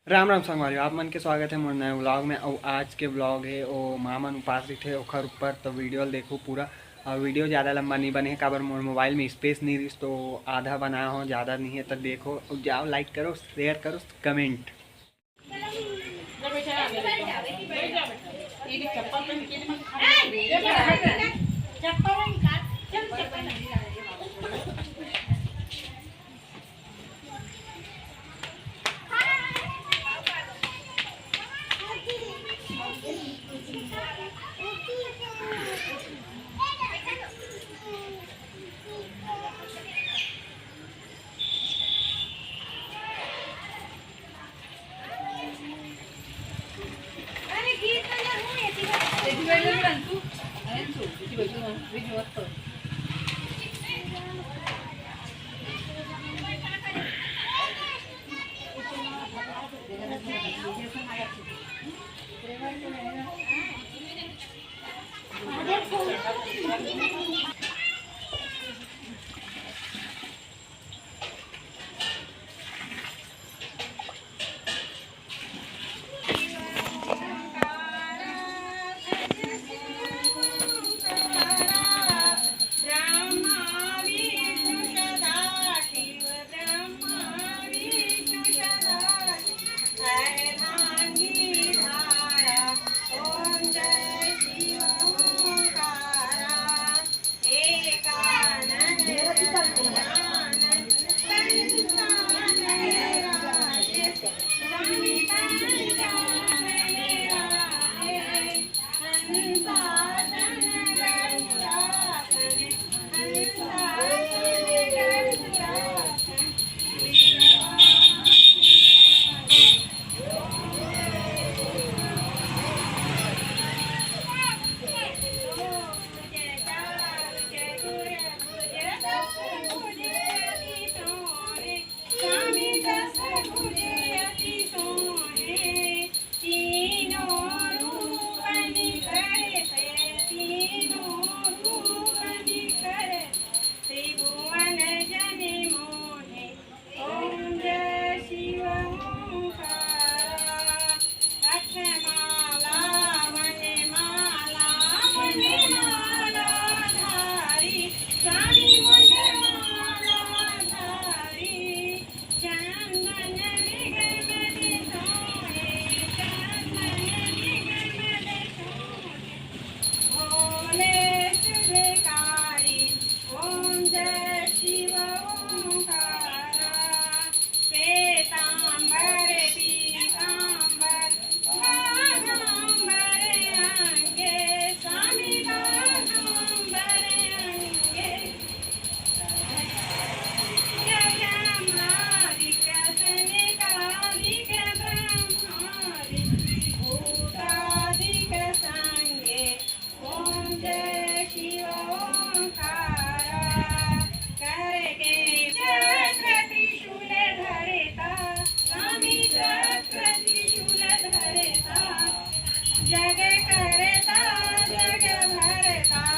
राम राम संगवारी आप मन के स्वागत है मोर नए व्लॉग में। और आज के व्लॉग है ओ मामन उपस्थित है ओखर ऊपर, तो वीडियो देखो पूरा। और वीडियो ज़्यादा लंबा नहीं बने काबर मोर मोबाइल में स्पेस नहीं रही, तो आधा बनाया हो, ज़्यादा नहीं है। तो देखो जाओ, लाइक करो, शेयर करो, कमेंट। जग करता जग भरता